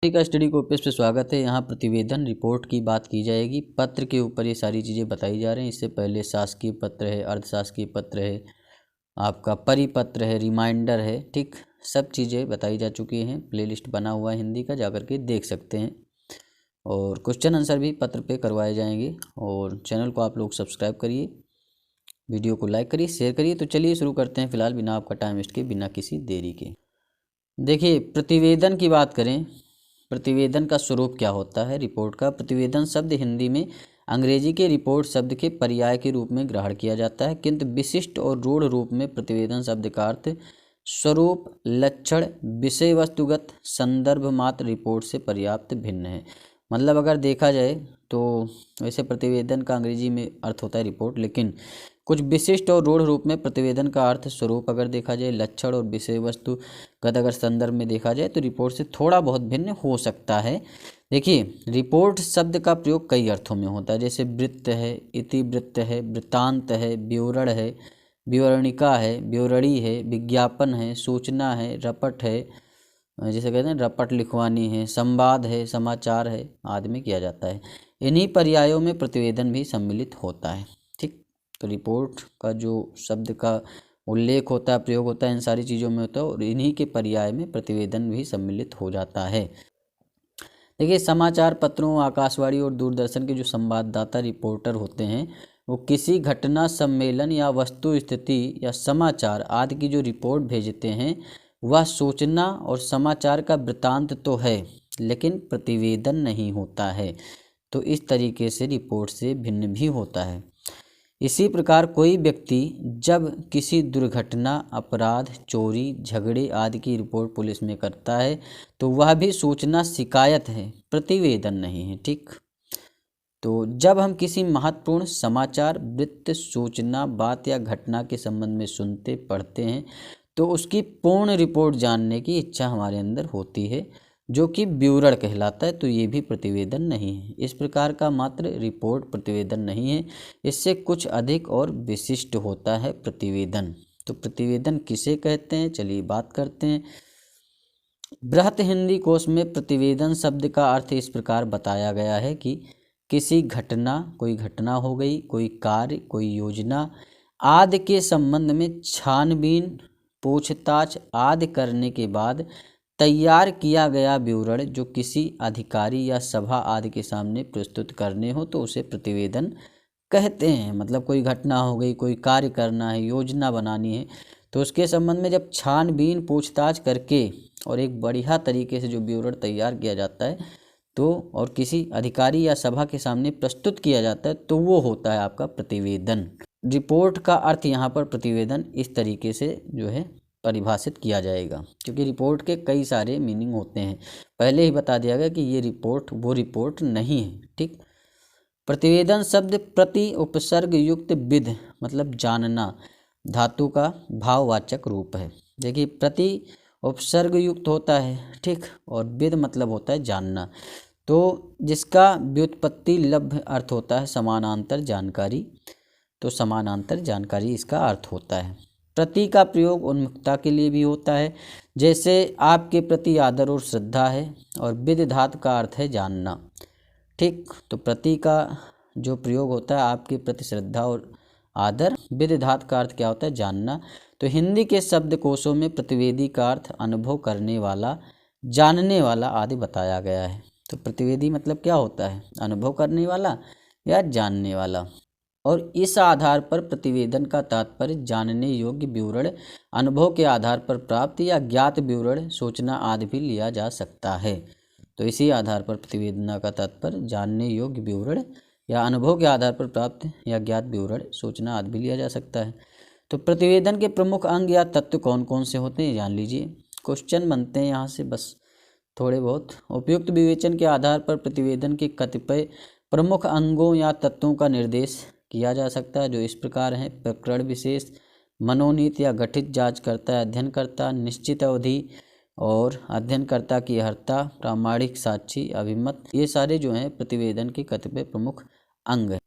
का study copies पे स्वागत है। यहाँ प्रतिवेदन रिपोर्ट की बात की जाएगी। पत्र के ऊपर ये सारी चीज़ें बताई जा रही हैं। इससे पहले शासकीय पत्र है, अर्धशासकीय पत्र है, आपका परिपत्र है, रिमाइंडर है, ठीक, सब चीज़ें बताई जा चुकी हैं। प्लेलिस्ट बना हुआ है हिंदी का, जाकर के देख सकते हैं। और क्वेश्चन आंसर भी पत्र पे करवाए जाएंगे। और चैनल को आप लोग सब्सक्राइब करिए, वीडियो को लाइक करिए, शेयर करिए। तो चलिए शुरू करते हैं फिलहाल, बिना आपका टाइम वेस्ट के, बिना किसी देरी के। देखिए, प्रतिवेदन की बात करें, प्रतिवेदन का स्वरूप क्या होता है। रिपोर्ट का प्रतिवेदन शब्द हिंदी में अंग्रेजी के रिपोर्ट शब्द के पर्याय के रूप में ग्रहण किया जाता है, किंतु विशिष्ट और रूढ़ रूप में प्रतिवेदन शब्द का अर्थ स्वरूप, लक्षण, विषय वस्तुगत संदर्भ मात्र रिपोर्ट से पर्याप्त भिन्न है। मतलब अगर देखा जाए तो वैसे प्रतिवेदन का अंग्रेजी में अर्थ होता है रिपोर्ट, लेकिन कुछ विशिष्ट और रूढ़ रूप में प्रतिवेदन का अर्थ स्वरूप अगर देखा जाए, लक्षण और विषय वस्तुगत अगर संदर्भ में देखा जाए तो रिपोर्ट से थोड़ा बहुत भिन्न हो सकता है। देखिए, रिपोर्ट शब्द का प्रयोग कई अर्थों में होता है, जैसे वृत्त है, इतिवृत्त है, वृत्तांत है, विवरण है, विवरणिका है, विवरणी है, विज्ञापन है, सूचना है, रपट है, जैसे कहते हैं रपट लिखवानी है, संवाद है, समाचार है, आदि में किया जाता है। इन्हीं पर्यायों में प्रतिवेदन भी सम्मिलित होता है। ठीक, तो रिपोर्ट का जो शब्द का उल्लेख होता है, प्रयोग होता है, इन सारी चीज़ों में होता है, और इन्हीं के पर्याय में प्रतिवेदन भी सम्मिलित हो जाता है। देखिए, समाचार पत्रों, आकाशवाणी और दूरदर्शन के जो संवाददाता रिपोर्टर होते हैं, वो किसी घटना, सम्मेलन या वस्तु स्थिति या समाचार आदि की जो रिपोर्ट भेजते हैं, वह सूचना और समाचार का वृत्तांत तो है, लेकिन प्रतिवेदन नहीं होता है। तो इस तरीके से रिपोर्ट से भिन्न भी होता है। इसी प्रकार कोई व्यक्ति जब किसी दुर्घटना, अपराध, चोरी, झगड़े आदि की रिपोर्ट पुलिस में करता है, तो वह भी सूचना, शिकायत है, प्रतिवेदन नहीं है। ठीक, तो जब हम किसी महत्वपूर्ण समाचार, वृत्त, सूचना, बात या घटना के संबंध में सुनते, पढ़ते हैं, तो उसकी पूर्ण रिपोर्ट जानने की इच्छा हमारे अंदर होती है, जो कि विवरण कहलाता है। तो ये भी प्रतिवेदन नहीं है। इस प्रकार का मात्र रिपोर्ट प्रतिवेदन नहीं है, इससे कुछ अधिक और विशिष्ट होता है प्रतिवेदन। तो प्रतिवेदन किसे कहते हैं, चलिए बात करते हैं। बृहत हिंदी कोश में प्रतिवेदन शब्द का अर्थ इस प्रकार बताया गया है कि किसी घटना, कोई घटना हो गई, कोई कार्य, कोई योजना आदि के संबंध में छानबीन, पूछताछ आदि करने के बाद तैयार किया गया विवरण जो किसी अधिकारी या सभा आदि के सामने प्रस्तुत करने हो, तो उसे प्रतिवेदन कहते हैं। मतलब कोई घटना हो गई, कोई कार्य करना है, योजना बनानी है, तो उसके संबंध में जब छानबीन, पूछताछ करके और एक बढ़िया तरीके से जो विवरण तैयार किया जाता है, तो और किसी अधिकारी या सभा के सामने प्रस्तुत किया जाता है, तो वो होता है आपका प्रतिवेदन। रिपोर्ट का अर्थ यहाँ पर प्रतिवेदन इस तरीके से जो है परिभाषित किया जाएगा, क्योंकि रिपोर्ट के कई सारे मीनिंग होते हैं। पहले ही बता दिया गया कि ये रिपोर्ट वो रिपोर्ट नहीं है। ठीक, प्रतिवेदन शब्द प्रति उपसर्ग युक्त विध, मतलब जानना, धातु का भाववाचक रूप है। देखिए, प्रति उपसर्ग युक्त होता है, ठीक, और विध मतलब होता है जानना, तो जिसका व्युत्पत्ति लब्ध अर्थ होता है समानांतर जानकारी। तो समानांतर जानकारी इसका अर्थ होता है। प्रति का प्रयोग उन्मुखता के लिए भी होता है, जैसे आपके प्रति आदर और श्रद्धा है, और विद धातु का अर्थ है जानना। ठीक, तो प्रति का जो प्रयोग होता है आपके प्रति श्रद्धा और आदर, विद धातु का अर्थ क्या होता है, जानना। तो हिंदी के शब्दकोशों में प्रतिवेदी का अर्थ अनुभव करने वाला, जानने वाला आदि बताया गया है। तो प्रतिवेदी मतलब क्या होता है, अनुभव करने वाला या जानने वाला। और इस आधार पर प्रतिवेदन का तात्पर्य जानने योग्य विवरण, अनुभव के आधार पर प्राप्त या ज्ञात विवरण, सूचना आदि भी लिया जा सकता है। तो इसी आधार पर प्रतिवेदन का तात्पर्य जानने योग्य विवरण या अनुभव के आधार पर प्राप्त या ज्ञात विवरण, सूचना आदि भी लिया जा सकता है। तो प्रतिवेदन के प्रमुख अंग या तत्व कौन कौन से होते हैं, जान लीजिए। क्वेश्चन बनते हैं यहाँ से बस थोड़े बहुत। उपयुक्त विवेचन के आधार पर प्रतिवेदन के कतिपय प्रमुख अंगों या तत्वों का निर्देश किया जा सकता है, जो इस प्रकार हैं। प्रकरण विशेष, मनोनीत या गठित जांचकर्ता, अध्ययनकर्ता, निश्चित अवधि और अध्ययनकर्ता की अर्हता, प्रामाणिक साक्षी, अभिमत, ये सारे जो हैं प्रतिवेदन के कतिपय प्रमुख अंग हैं।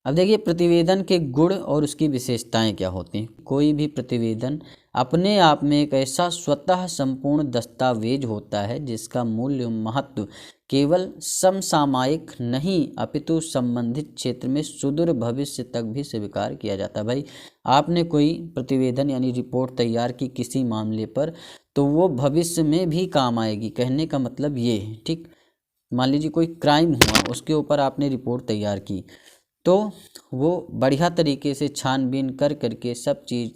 अब देखिए प्रतिवेदन के गुण और उसकी विशेषताएं क्या होती हैं। कोई भी प्रतिवेदन अपने आप में एक ऐसा स्वतः संपूर्ण दस्तावेज होता है जिसका मूल्य महत्व केवल समसामयिक नहीं अपितु संबंधित क्षेत्र में सुदूर भविष्य तक भी स्वीकार किया जाता है। भाई आपने कोई प्रतिवेदन यानी रिपोर्ट तैयार की किसी मामले पर, तो वो भविष्य में भी काम आएगी। कहने का मतलब ये है, ठीक। मान लीजिए कोई क्राइम हुआ, उसके ऊपर आपने रिपोर्ट तैयार की, तो वो बढ़िया तरीके से छानबीन कर करके सब चीज़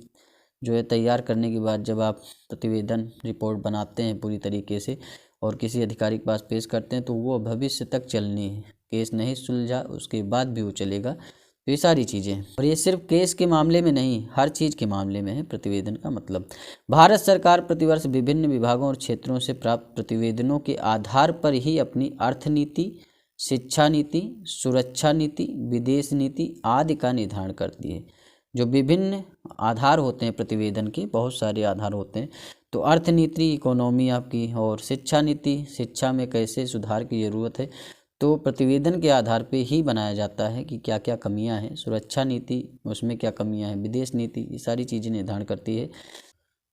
जो है तैयार करने के बाद जब आप प्रतिवेदन रिपोर्ट बनाते हैं पूरी तरीके से और किसी अधिकारी के पास पेश करते हैं, तो वो भविष्य तक चलनी है। केस नहीं सुलझा उसके बाद भी वो चलेगा। तो ये सारी चीज़ें, और ये सिर्फ केस के मामले में नहीं, हर चीज़ के मामले में है प्रतिवेदन का मतलब। भारत सरकार प्रतिवर्ष विभिन्न विभागों और क्षेत्रों से प्राप्त प्रतिवेदनों के आधार पर ही अपनी अर्थनीति, शिक्षा नीति, सुरक्षा नीति, विदेश नीति आदि का निर्धारण करती है। जो विभिन्न आधार होते हैं प्रतिवेदन के, बहुत सारे आधार होते हैं। तो अर्थनीति, इकोनॉमी आपकी, और शिक्षा नीति, शिक्षा में कैसे सुधार की ज़रूरत है, तो प्रतिवेदन के आधार पे ही बनाया जाता है कि क्या क्या कमियां हैं। सुरक्षा नीति, उसमें क्या कमियां हैं। विदेश नीति, ये सारी चीज़ें निर्धारण करती है।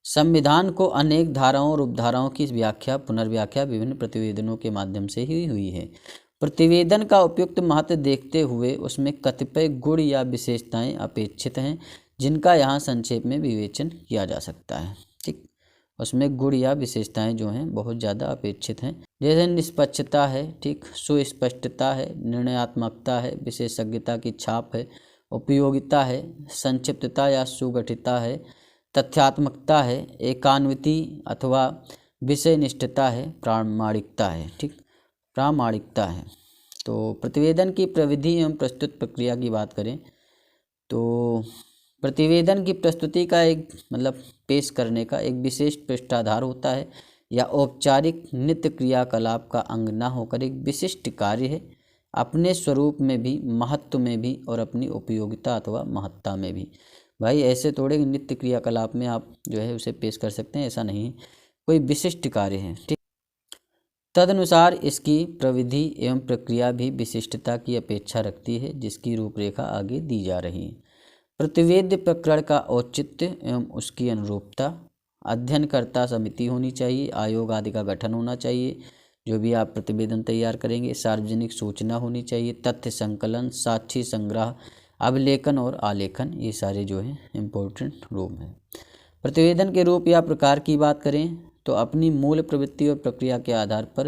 संविधान को अनेक धाराओं और उपधाराओं की व्याख्या, पुनर्व्याख्या विभिन्न प्रतिवेदनों के माध्यम से ही हुई है। प्रतिवेदन का उपयुक्त महत्व देखते हुए उसमें कतिपय गुण या विशेषताएं अपेक्षित हैं जिनका यहाँ संक्षेप में विवेचन किया जा सकता है, ठीक। उसमें गुण या विशेषताएं जो हैं बहुत ज़्यादा अपेक्षित हैं, जैसे निष्पक्षता है, ठीक, सुस्पष्टता है, निर्णयात्मकता है, विशेषज्ञता की छाप है, उपयोगिता है, संक्षिप्तता या सुगठितता है, तथ्यात्मकता है, एकान्विति अथवा विषयनिष्ठता है, प्रामाणिकता है, ठीक, प्रामाणिकता है। तो प्रतिवेदन की प्रविधि एवं प्रस्तुत प्रक्रिया की बात करें तो प्रतिवेदन की प्रस्तुति का एक मतलब पेश करने का एक विशेष पृष्ठाधार होता है या औपचारिक नित्य क्रियाकलाप का अंग न होकर एक विशिष्ट कार्य है, अपने स्वरूप में भी, महत्व में भी और अपनी उपयोगिता अथवा महत्ता में भी। भाई ऐसे थोड़े नित्य क्रियाकलाप में आप जो है उसे पेश कर सकते हैं, ऐसा नहीं है, कोई विशिष्ट कार्य है, ठीक। तदनुसार इसकी प्रविधि एवं प्रक्रिया भी विशिष्टता की अपेक्षा रखती है, जिसकी रूपरेखा आगे दी जा रही है। प्रतिवेद्य प्रकरण का औचित्य एवं उसकी अनुरूपता, अध्ययनकर्ता समिति होनी चाहिए, आयोग आदि का गठन होना चाहिए जो भी आप प्रतिवेदन तैयार करेंगे, सार्वजनिक सूचना होनी चाहिए, तथ्य संकलन, साक्षी संग्रह, अभिलेखन और आलेखन, ये सारे जो हैं इम्पोर्टेंट रूप हैं। प्रतिवेदन के रूप या प्रकार की बात करें तो अपनी मूल प्रवृत्ति और प्रक्रिया के आधार पर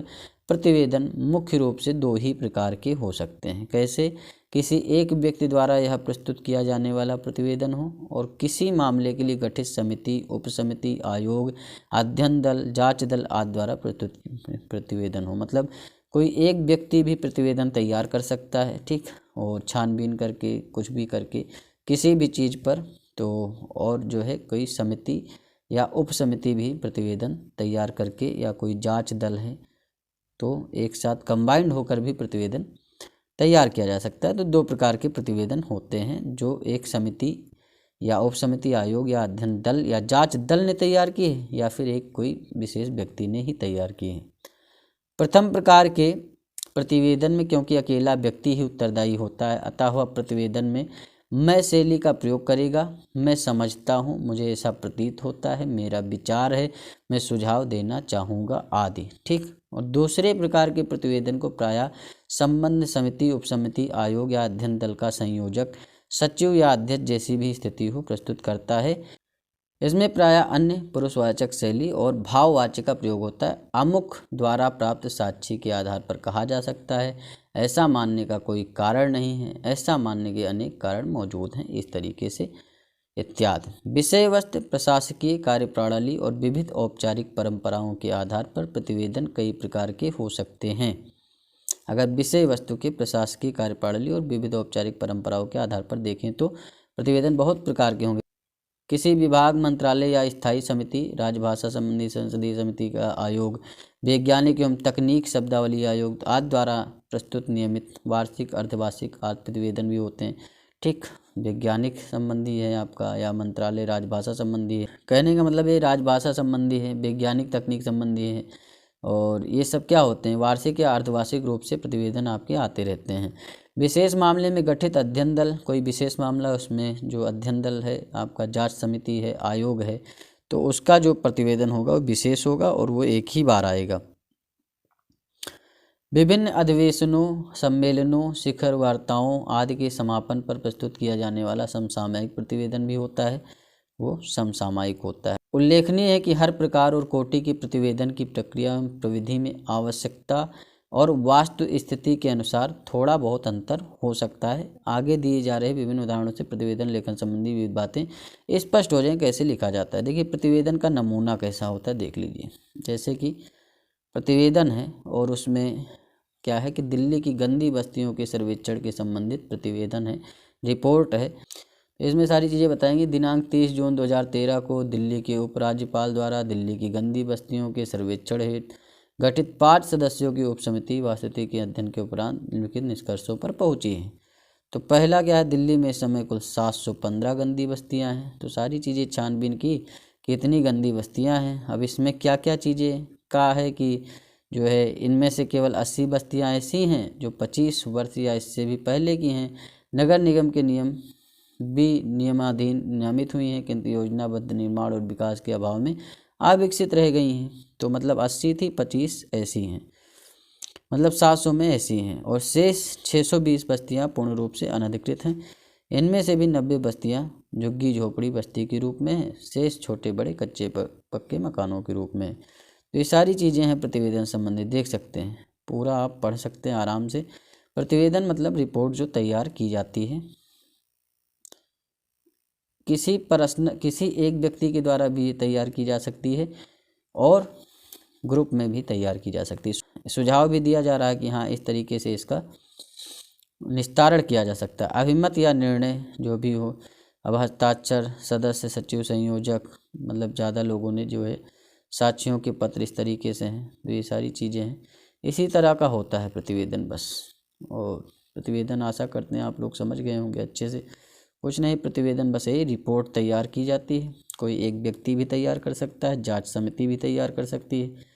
प्रतिवेदन मुख्य रूप से दो ही प्रकार के हो सकते हैं। कैसे? किसी एक व्यक्ति द्वारा यह प्रस्तुत किया जाने वाला प्रतिवेदन हो और किसी मामले के लिए गठित समिति, उपसमिति, आयोग, अध्ययन दल, जांच दल आदि द्वारा प्रस्तुत प्रतिवेदन हो। मतलब कोई एक व्यक्ति भी प्रतिवेदन तैयार कर सकता है, ठीक, और छानबीन करके कुछ भी करके किसी भी चीज़ पर, तो और जो है कोई समिति या उपसमिति भी प्रतिवेदन तैयार करके, या कोई जांच दल है तो एक साथ कंबाइंड होकर भी प्रतिवेदन तैयार किया जा सकता है। तो दो प्रकार के प्रतिवेदन होते हैं, जो एक समिति या उपसमिति, आयोग या अध्ययन दल या जांच दल ने तैयार किए हैं, या फिर एक कोई विशेष व्यक्ति ने ही तैयार किए हैं। प्रथम प्रकार के प्रतिवेदन में क्योंकि अकेला व्यक्ति ही उत्तरदायी होता है, अतः वह प्रतिवेदन में मैं शैली का प्रयोग करेगा। मैं समझता हूँ, मुझे ऐसा प्रतीत होता है, मेरा विचार है, मैं सुझाव देना चाहूँगा आदि, ठीक। और दूसरे प्रकार के प्रतिवेदन को प्रायः संबंध समिति, उपसमिति, आयोग या अध्ययन दल का संयोजक, सचिव या अध्यक्ष जैसी भी स्थिति हो प्रस्तुत करता है। इसमें प्रायः अन्य पुरुषवाचक शैली और भाववाचक का प्रयोग होता है। अमुक द्वारा प्राप्त साक्षी के आधार पर कहा जा सकता है, ऐसा मानने का कोई कारण नहीं है, ऐसा मानने के अनेक कारण मौजूद हैं, इस तरीके से इत्यादि। विषय वस्तु, प्रशासकीय कार्यप्रणाली और विविध औपचारिक परंपराओं के आधार पर प्रतिवेदन कई प्रकार के हो सकते हैं। अगर विषय वस्तु के, प्रशासकीय कार्यप्रणाली और विविध औपचारिक परंपराओं के आधार पर देखें तो प्रतिवेदन बहुत प्रकार के होंगे। किसी विभाग, मंत्रालय या स्थायी समिति, राजभाषा संबंधी संसदीय समिति का आयोग, वैज्ञानिक एवं तकनीक शब्दावली आयोग आदि द्वारा प्रस्तुत नियमित वार्षिक, अर्धवार्षिक आदि प्रतिवेदन भी होते हैं, ठीक। वैज्ञानिक संबंधी है आपका, या मंत्रालय राजभाषा संबंधी है। कहने का मतलब ये राजभाषा संबंधी है, वैज्ञानिक तकनीक संबंधी है, और ये सब क्या होते हैं, वार्षिक या अर्धवार्षिक रूप से प्रतिवेदन आपके आते रहते हैं। विशेष मामले में गठित अध्ययन दल, कोई विशेष मामला उसमें जो अध्ययन दल है, आपका जांच समिति है, आयोग है, तो उसका जो प्रतिवेदन होगा वो विशेष होगा और वो एक ही बार आएगा। विभिन्न अधिवेशनों, सम्मेलनों, शिखर वार्ताओं आदि के समापन पर प्रस्तुत किया जाने वाला समसामयिक प्रतिवेदन भी होता है, वो समसामयिक होता है। उल्लेखनीय है कि हर प्रकार और कोटि की प्रतिवेदन की प्रक्रिया एवं प्रविधि में आवश्यकता और वास्तु स्थिति के अनुसार थोड़ा बहुत अंतर हो सकता है। आगे दिए जा रहे विभिन्न उदाहरणों से प्रतिवेदन लेखन संबंधी विविध बातें स्पष्ट हो जाएं। कैसे लिखा जाता है, देखिए प्रतिवेदन का नमूना कैसा होता है देख लीजिए। जैसे कि प्रतिवेदन है और उसमें क्या है कि दिल्ली की गंदी बस्तियों के सर्वेक्षण के संबंधित प्रतिवेदन है, रिपोर्ट है। इसमें सारी चीज़ें बताएंगे। दिनांक 30 जून 2013 को दिल्ली के उपराज्यपाल द्वारा दिल्ली की गंदी बस्तियों के सर्वेक्षण हेतु गठित 5 सदस्यों की उपसमिति वास्तुति के अध्ययन के उपरांत निम्नलिखित निष्कर्षों पर पहुंची है। तो पहला क्या है, दिल्ली में इस समय कुल 715 गंदी बस्तियां हैं। तो सारी चीज़ें छानबीन की कितनी गंदी बस्तियां हैं। अब इसमें क्या क्या चीज़ें का है कि जो है इनमें से केवल 80 बस्तियां ऐसी हैं जो 25 वर्ष या इससे भी पहले की हैं। नगर निगम के नियम भी नियमाधीन नियमित हुई हैं, किंतु योजनाबद्ध निर्माण और विकास के अभाव में अविकसित रह गई हैं। तो मतलब 80 थी, 25 ऐसी हैं, मतलब 700 में ऐसी हैं और शेष 620 बस्तियां पूर्ण रूप से अनधिकृत हैं। इनमें से भी 90 बस्तियां झुग्गी झोपड़ी बस्ती के रूप में हैं, शेष छोटे बड़े कच्चे पक्के मकानों के रूप में। तो ये सारी चीज़ें हैं प्रतिवेदन संबंधी, देख सकते हैं, पूरा आप पढ़ सकते हैं आराम से। प्रतिवेदन मतलब रिपोर्ट जो तैयार की जाती है, किसी एक व्यक्ति के द्वारा भी ये तैयार की जा सकती है और ग्रुप में भी तैयार की जा सकती है। सुझाव भी दिया जा रहा है कि हाँ इस तरीके से इसका निस्तारण किया जा सकता है। अभिमत या निर्णय जो भी हो, अब हस्ताक्षर सदस्य सचिव संयोजक, मतलब ज़्यादा लोगों ने जो है साक्षियों के पत्र इस तरीके से हैं। तो ये सारी चीज़ें हैं, इसी तरह का होता है प्रतिवेदन बस। और प्रतिवेदन आशा करते हैं आप लोग समझ गए होंगे अच्छे से। कुछ नहीं, प्रतिवेदन बस यही रिपोर्ट तैयार की जाती है। कोई एक व्यक्ति भी तैयार कर सकता है, जांच समिति भी तैयार कर सकती है।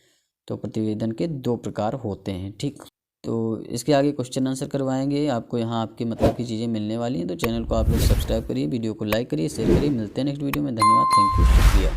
तो प्रतिवेदन के 2 प्रकार होते हैं, ठीक। तो इसके आगे क्वेश्चन आंसर करवाएंगे आपको, यहाँ आपके मतलब की चीज़ें मिलने वाली हैं। तो चैनल को आप लोग सब्सक्राइब करिए, वीडियो को लाइक करिए, शेयर करिए। मिलते हैं नेक्स्ट वीडियो में। धन्यवाद, थैंक यू, शुक्रिया।